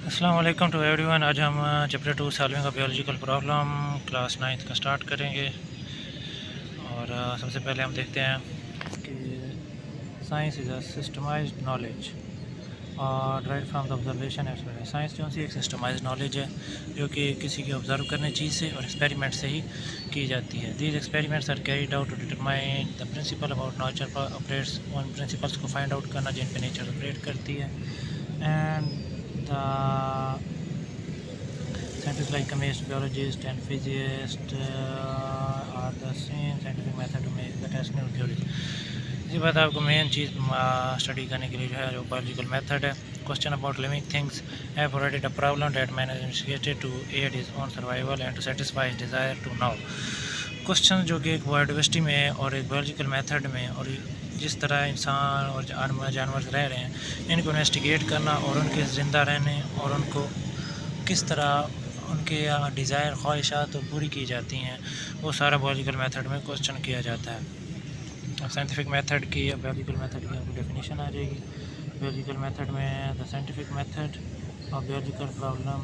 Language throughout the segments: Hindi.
अस्सलाम वालेकुम टू एवरीवन। आज हम chapter 2 solving of biological problem class 9th का स्टार्ट करेंगे। और सबसे पहले हम देखते हैं कि science is a systematised knowledge और drive from the observation experience. Science जो सी एक सिस्टमाइज्ड नॉलेज है जो कि किसी की ऑब्जर्व करने चीज़ से और एक्सपेरिमेंट से ही की जाती है। These experiments are carried out to determine the principle about nature operates, उन प्रिंसिपल्स को फाइंड आउट करना जिन पे नेचर ऑपरेट करती है। And the scientists like chemists, biologists and physicists are the same scientific method to make the test new theories। इसी बात आपको मेन चीज़ स्टडी करने के लिए जो है जो बायोलॉजिकल मेथड है। Question about living things have provided a problem that man has initiated to aid his own survival and to satisfy his desire to now. Question जो कि एक बायोडाइवर्सिटी में और एक बायोलॉजिकल मेथड में और जिस तरह इंसान और जानवर रह रहे हैं इनको इन्वेस्टिगेट करना और उनके ज़िंदा रहने और उनको किस तरह उनके डिज़ायर ख्वाहिशात पूरी की जाती हैं वो सारा बायोलॉजिकल मेथड में क्वेश्चन किया जाता है। साइंटिफिक मेथड की बायोलॉजिकल मेथड की आपको डेफिनेशन आ जाएगी। बायोलॉजिकल मेथड में the scientific method of biological problem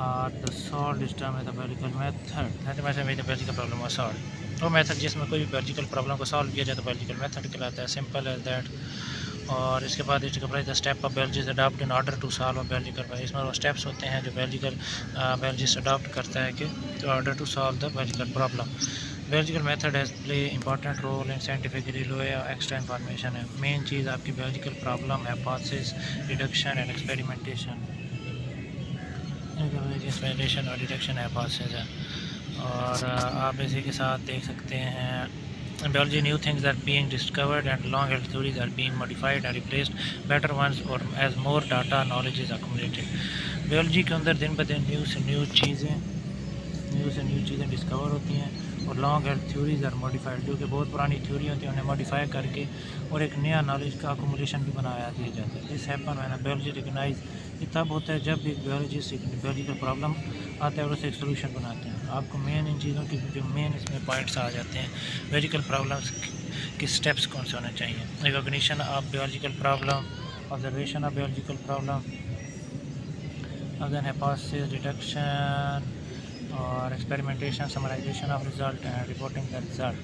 और द सॉल्व इस टर्म है the biological method the biological problem और सॉल्व वो मेथड जिसमें कोई भी बायोलॉजिकल प्रॉब्लम को सॉल्व किया जाए तो बायोलॉजिकल मेथड कहलाता है। Simple as that. और इसके बाद it coverage the step of biologist adopt in order to solve a biological. इसमें वो स्टेप्स होते हैं जो बायोलॉजिस्ट अडॉप्ट करता है कि in order to solve the biological problem. Biological method has play important role in scientific रिलो या एक्स्ट्रा इन्फॉर्मेशन है। मेन चीज़ आपकी biological problem hypothesis, deduction and experimentation और डिडक्शन हाइपोथेसिस है। और आप इसी के साथ देख सकते हैं in biology new things are being discovered and long held theories are being modified and replaced better ones or as more data knowledge is accumulated। Biology के अंदर दिन ब दिन न्यू से न्यू चीज़ें डिस्कवर होती हैं और long held theories are modified, जो कि बहुत पुरानी थ्योरी होती है उन्हें मॉडिफाई करके और एक नया नॉलेज का अकोमोडेशन भी बनाया दिया जाता है। This happen when biology recognize, ये तब होता है जब एक बायोलॉजिस्ट बायोलॉजिकल प्रॉब्लम आता है और उसे एक सोल्यूशन बनाते हैं। आपको मेन इन चीज़ों की जो मेन इसमें पॉइंट्स आ जाते हैं बायोलॉजिकल प्रॉब्लम्स के स्टेप्स कौन से होने चाहिए। Recognition of biological problem, observation of biological problem, then hypothesis, deduction और experimentation, summarization of result and reporting the result.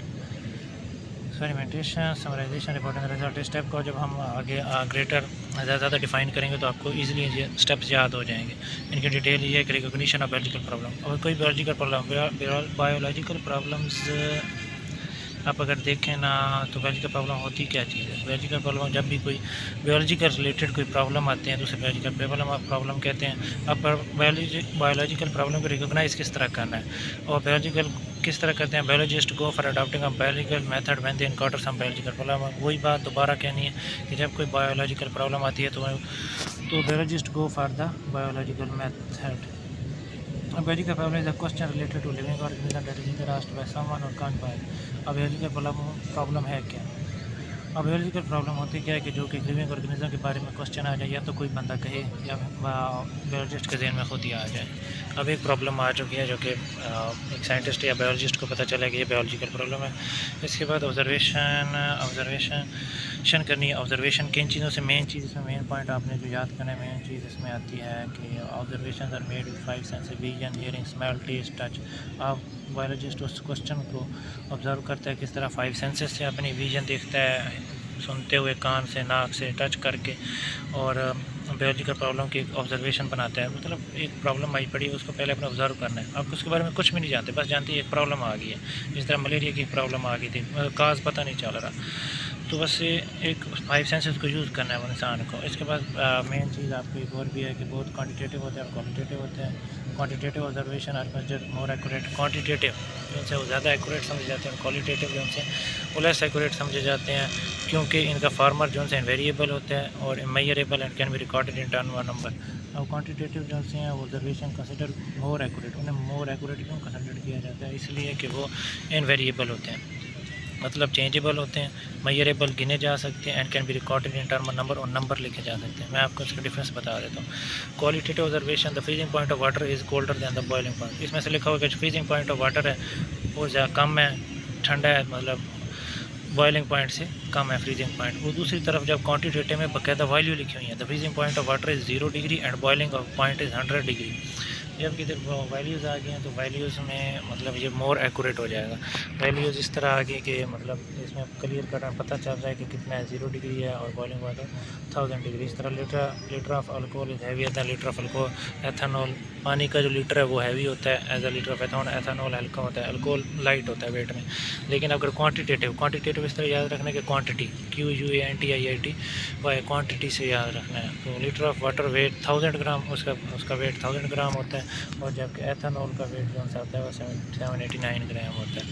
Experimentation, summarization, reporting the result step को जब हम आगे ग्रेटर ज़्यादा डिफाइन करेंगे तो आपको इजीली ये स्टेप्स याद हो जाएंगे। इनकी डिटेल ये है कि रिकॉग्निशन ऑफ बायोलॉजिकल प्रॉब्लम। और कोई बायोलॉजिकल प्रॉब्लम्स आप अगर देखें ना तो बायोलॉजिकल प्रॉब्लम होती क्या चीज़ है। बायोलॉजिकल प्रॉब्लम जब भी कोई बायोलॉजिकल रिलेटेड कोई प्रॉब्लम आते हैं तो उसे बायोलॉजिकल प्रॉब्लम कहते हैं। अब बायोलॉजिकल प्रॉब्लम को रिकॉग्नाइज किस तरह करना है और बायोलॉजिकल किस तरह करते हैं। Biologist go for adopting a biological method when they encounter some biological problem. वही बात दोबारा कहनी है कि जब कोई बायोलॉजिकल प्रॉब्लम आती है तो biologist go for the biological method. Biological problem is a question related to living organism that is either asked by someone or can't by। अब बायोलॉजिकल प्रॉब्लम है क्या। अब बायोलॉजिकल प्रॉब्लम होती क्या है कि जो कि लिविंग ऑर्गेनिज्म के बारे में क्वेश्चन आ जाए या तो कोई बंदा कहे या बायोलॉजिस्ट के जहन में खुद ही आ जाए। अब एक प्रॉब्लम आ चुकी है जो कि एक साइंटिस्ट या बायोलॉजिस्ट को पता चला कि ये बायोलॉजिकल प्रॉब्लम है। इसके बाद ऑब्जर्वेशन करनी है। ऑब्जर्वेशन किन चीज़ों से मेन चीज़ इसमें मेन पॉइंट आपने जो याद करना है मेन चीज़ इसमें आती है कि observation are made with 5 senses, vision, hearing, smell, taste, touch. आप बायोलॉजिस्ट उस क्वेश्चन को ऑब्जर्व करता है किस तरह 5 सेंसेस से अपनी विजन देखता है, सुनते हुए, कान से, नाक से, टच करके, और बायोलॉजिकल प्रॉब्लम की ऑब्जर्वेशन बनाता है। मतलब एक प्रॉब्लम आई पड़ी है उसको पहले अपने ऑब्जर्व करना है। आप उसके बारे में कुछ भी नहीं जानते, बस जानते हैं एक प्रॉब्लम आ गई है। जिस तरह मलेरिया की प्रॉब्लम आ गई थी, काज पता नहीं चल रहा, तो बस ये एक 5 सेंसेस को यूज़ करना है इंसान को। इसके बाद मेन चीज़ आपको एक और भी है कि बहुत क्वांटिटेटिव होते हैं और क्वालिटेटिव होते हैं। Quantitative observation are considered more accurate. Quantitative जिनसे वो ज़्यादा एक्यूरेट समझे जाते हैं, क्वालिटेटिव जिनसे वो लेस एक्यूरेट समझे जाते हैं, क्योंकि इनका फार्मर जो है वेरिएबल होता है और measurable and can be recorded in term व नंबर। और क्वांटिटेटिव जो हैं वो ऑब्जर्वेशन कंसिडर मोर एक्यूरेट, उन्हें मोर एक्यूरेट क्यों कंसिडर किया जाता है, इसलिए कि वो इनवेरिएबल होते हैं, मतलब चेंजेबल होते हैं, मेजरेबल गिने जा सकते हैं and can be recorded in term number, और नंबर लिखे जा सकते हैं। मैं आपको इसका डिफरेंस बता देता हूँ। Qualitative observation, the freezing point of water is colder than the boiling point. इसमें से लिखा होगा कि फ्रीजिंग पॉइंट ऑफ वाटर है वो ज़्यादा कम है, ठंडा है, मतलब बॉइलिंग पॉइंट से कम है फ्रीजिंग पॉइंट। वो दूसरी तरफ जब क्वान्टिटेटिव में बाकायदा वैल्यू लिखी हुई है, the freezing point of water is 0 degree and boiling of point is 100 degree. जब इधर वैल्यूज़ आ गई हैं तो वैल्यूज़ में मतलब ये मोर एक्यूरेट हो जाएगा। वैल्यूज़ इस तरह आ गई कि मतलब इसमें क्लियर कट पता चल रहा है कि कितना है, 0 डिग्री है और बॉइलिंग वाटर 1000 डिग्री। इस तरह litre of alcohol is heavy होता है, लीटर ऑफ अल्कोहल। एथेनॉल पानी का जो लीटर है वो हैवी होता है as a litre of ethanol. Ethanol हल्का होता है, अल्कोहल लाइट होता है वेट में। लेकिन अगर क्वान्टिटेटिव इस तरह याद रखना कि क्वान्टिटी QUANTITY वाई क्वान्टिटी से याद रखना है। तो लीटर ऑफ वाटर वेट 1000 ग्राम, उसका वेट 1000 ग्राम होता है, और जबकि एथेनॉल का वेट जो सा होता है वो 789 ग्राम होता है।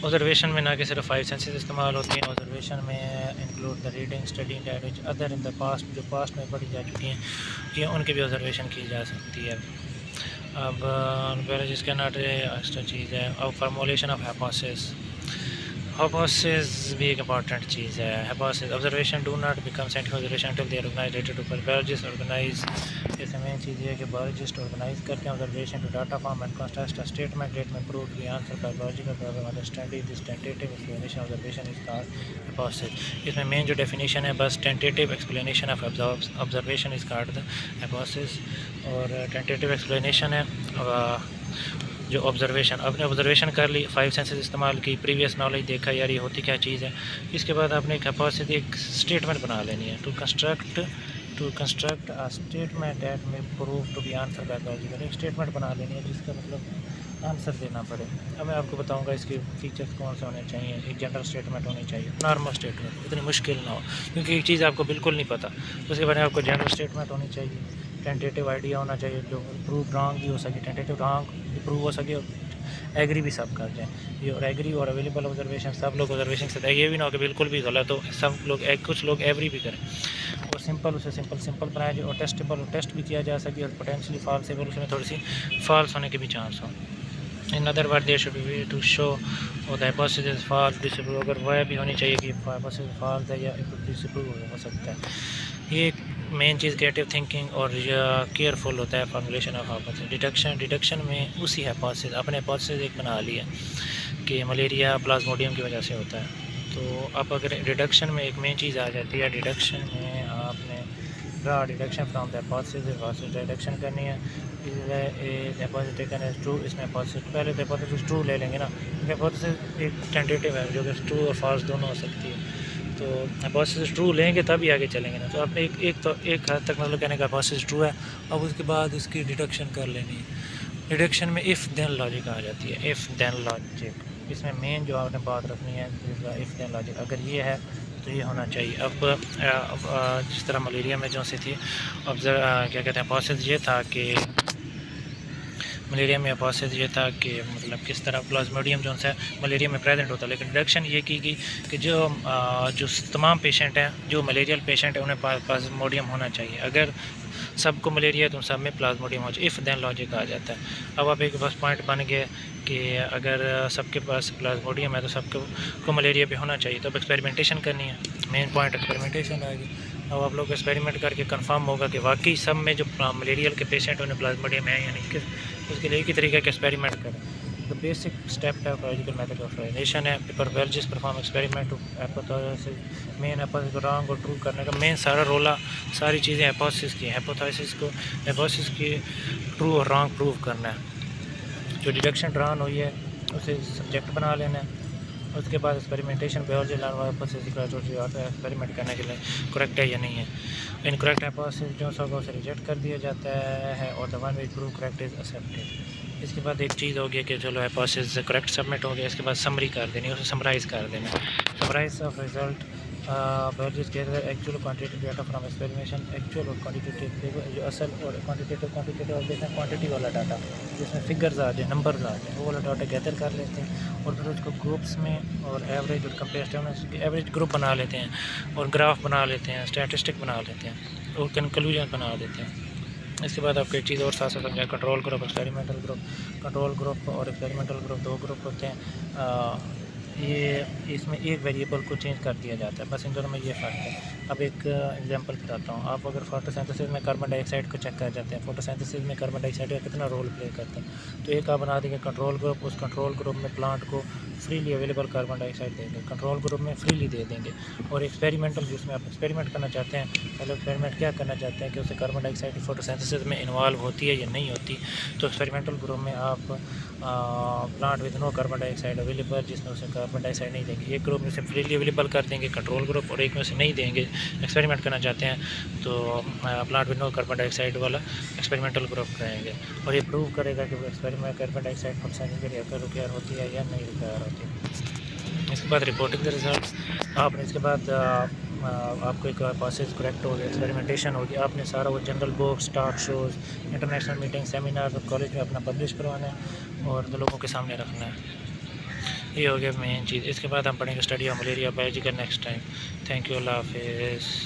ऑब्जर्वेशन में ना कि सिर्फ 5 सेंसेस इस्तेमाल होती हैं, ऑब्जर्वेशन में include the reading study language other in the past, जो पास्ट में पढ़ी जा चुकी हैं कि उनकी भी ऑब्जर्वेशन की जा सकती है। अब पहले जिसके नाट एक्स्ट्रा चीज़ है, अब फार्मूलेशन ऑफ हाइपोथेसिस भी एक इंपॉर्टेंट चीज़ है। Hypothesis observation do not become scientific observation till they organise related to biologist organise. इसमें मेन चीज़ ये है कि बायोलॉजिस्ट ऑर्गेनाइज करते हैं observation to data form and contest a statement that में prove the answer by biological problem understanding this tentative explanation observation is called hypothesis. इसमें मेन जो डेफिनेशन है बस tentative explanation of observation is called the hypothesis. और टेंटेटिव एक्सप्लेनेशन है जो ऑब्जर्वेशन, आपने ऑब्जर्वेशन कर ली, 5 सेंसेस इस्तेमाल की, प्रीवियस नॉलेज देखा यार ये होती क्या चीज़ है। इसके बाद आपने एक हाइपोथेसिस एक स्टेटमेंट बना लेनी है to construct a statement that may prove to be answer by logical. एक स्टेटमेंट बना लेनी है जिसका मतलब आंसर देना पड़े। अब मैं आपको बताऊंगा इसके फीचर्स कौन से होने चाहिए। एक जनरल स्टेटमेंट होनी चाहिए, नॉर्मल स्टेटमेंट, इतनी मुश्किल ना हो क्योंकि एक चीज़ आपको बिल्कुल नहीं पता, उसके बाद आपको जनरल स्टेटमेंट होनी चाहिए। टेंटेटिव आइडिया होना चाहिए जो प्रूव रॉन्ग भी हो सके, टेंटेटिव रॉन्ग भी प्रूव हो सके, और एग्री भी सब कर जाएँ। ये और एग्री और अवेलेबल ऑब्जर्वेशन, सब लोग ऑब्जर्वेशन से ये भी ना हो कि बिल्कुल भी गलत हो, सब लोग कुछ लोग एग्री भी करें। और सिंपल, उसे सिंपल बनाया जाए और टेस्टेबल, और टेस्ट भी किया जा सके, और पोटेंशियली फॉल्सेबल, उसमें थोड़ी सी फॉल्स होने के भी चांस हो। In other word there should be to show और the hypothesis is false disprove, अगर वह भी होनी चाहिए कि हाइपोथेसिस फॉल्स है या डिसप्रूव हो सकता है। ये मेन चीज़ क्रिएटिव थिंकिंग और केयरफुल होता है फॉर्मुलेशन ऑफ हाइपोथेसिस। डिडक्शन में उसी हाइपोथेसिस, अपने हाइपोथेसिस एक बना लिया कि मलेरिया प्लाज्मोडियम की वजह से होता है। तो अब अगर डिडक्शन में एक मेन चीज़ आ जाती है, डिडक्शन में आपने draw deduction from the hypothesis deduction करनी है। हाइपोथेसिस टेकन एज ट्रू, इसमें हाइपोथेसिस पहले तो हाइपोथेसिस ट्रू ले लेंगे ना, क्योंकि हाइपोथेसिस एक टेंटेटिव है जो कि ट्रू और फॉल्स दोनों हो सकती है। तो हाइपोथेसिस ट्रू लेंगे तभी आगे चलेंगे ना। तो आपने एक हद तक मतलब कहने का हाइपोथेसिस ट्रू है, अब उसके बाद उसकी डिडक्शन कर लेनी है। डिडक्शन में इफ़ देन लॉजिक आ जाती है, इफ़ देन लॉजिक। इसमें मेन जो आपने बात रखनी है इफ़ देन लॉजिक, अगर ये है तो ये होना चाहिए। अब जिस तरह मलेरिया में जो सी थी क्या कहते हैं हाइपोथेसिस ये था कि मलेरिया में हाइपोथेसिस ये था कि मतलब किस तरह प्लाज्मोडियम जो है मलेरिया में प्रेजेंट होता है। लेकिन डिडक्शन ये की गई कि जो तमाम पेशेंट हैं, जो मलेरियल पेशेंट है, उन्हें प्लाज्मोडियम होना चाहिए। अगर सबको मलेरिया है तो सब में प्लाज्मोडियम हो जाए, इफ़ देन लॉजिक आ जाता है। अब आप एक बस पॉइंट बन गए कि अगर सबके पास प्लाज्मोडियम है तो सबको मलेरिया भी होना चाहिए। तो अब एक्सपेरिमेंटेशन करनी है, मेन पॉइंट एक्सपेरिमेंटेशन आएगी। अब आप लोग एक्सपेरिमेंट करके कंफर्म होगा कि वाकई सब में जो मलेरियल के पेशेंट उन्हें प्लाज्मोडियम है या नहीं। उसके लिए एक ही तरीके का एक्सपेरिमेंट करें। द बेसिक स्टेप है बायोलॉजिकल मेथड ऑफ ऑब्जर्वेशन है। Paper biologist perform experiment to hypothesis, main hypothesis को रॉन्ग और ट्रू करने का मेन सारा रोला, सारी चीज़ें हाइपोथेसिस की, हाइपोथेसिस की ट्रू और रॉन्ग प्रूव करना है। जो डिडक्शन ड्रॉन हुई है उसे सब्जेक्ट बना लेना है। उसके बाद एक्सपेरिमेंटेशन बायोलॉजी एक्सपेरिमेंट करने के लिए करेक्ट है या नहीं है। इनकरेक्ट हाइपोथेसिस जो होगा उसे रिजेक्ट कर दिया जाता है और the one which prove correct is accepted. इसके बाद एक चीज़ होगी कि चलो हाइपोथेसिस करेक्ट सबमिट हो गया, इसके बाद समरी कर देनी है, उसे समराइज़ कर देना। समराइज ऑफ रिजल्ट बायोलॉजिस्ट के actual quantitative data from experimentation, actual और क्वांटिटेटिव जो असल और क्वांटिटेटिव और देखते हैं क्वांटिटी वाला डाटा जिसमें फिगर्स आ जाए, नंबर्स आ जाए, वो वाला डाटा गैदर कर लेते हैं और फिर उसको ग्रुप्स में और एवरेज और कंपेयर एवरेज ग्रुप बना लेते हैं और ग्राफ बना लेते हैं, स्टैटिस्टिक बना लेते हैं और कंक्लूजन बना देते हैं। इसके बाद आपको एक चीज़ और साथ साथ समझाएं, control group, experimental group. Control group और एक्सपेरिमेंटल ग्रुप दो ग्रुप होते हैं। ये इसमें एक वेरिएबल को चेंज कर दिया जाता है, बस इन दोनों में ये फ़र्क है। अब एक एग्जांपल बताता हूँ। आप अगर फोटोसिंथेसिस में कार्बन डाइऑक्साइड को चेक कर जाते हैं, फोटोसिंथेसिस में कार्बन डाइऑक्साइड का कितना रोल प्ले करता है, तो एक आप बना देंगे कंट्रोल ग्रुप। उस कंट्रोल ग्रुप में प्लांट को फ्रीली अवेलेबल कार्बन डाइऑक्साइड देंगे, कंट्रोल ग्रुप में फ्रीली दे देंगे। और एक्सपेरिमेंटल जिसमें आप एक्सपेरिमेंट करना चाहते हैं, पहले एक्सपेरिमेंट क्या करना चाहते हैं कि उसे कार्बन डाइऑक्साइड फोटोसिंथेसिस में इन्वॉल्व होती है या नहीं होती। तो एक्सपेरिमेंटल ग्रुप में आप plant with no carbon dioxide available, जिसमें उसे कार्बन डाइऑक्साइड नहीं देंगे, एक ग्रुप में से फ्रीली अवेलेबल कर देंगे कंट्रोल ग्रुप, और एक में से नहीं देंगे। एक्सपेरिमेंट करना चाहते हैं तो plant with no carbon dioxide वाला एक्सपेरिमेंटल ग्रुप करेंगे, और ये प्रूव करेगा कि वो एक्सपेरिमेंट कार्बन डाइऑक्साइड फोटोसिंथेसिस के लिए रिक्वायर होती है या नहीं रिक्वायर होती। इसके बाद रिपोर्टिंग द रिजल्ट्स। आपने इसके बाद आपको एक प्रोसेस करेक्ट हो गया, एक्सपेरिमेंटेशन हो गया, आपने सारा वो general books, talk shows, international meeting, seminar college में अपना पब्लिश करवाना है और लोगों के सामने रखना है। ये हो गया मेन चीज़। इसके बाद हम पढ़ेंगे स्टडी ऑफ मलेरिया बायोलॉजी का नेक्स्ट टाइम। थैंक यू, अल्लाह हाफिज़।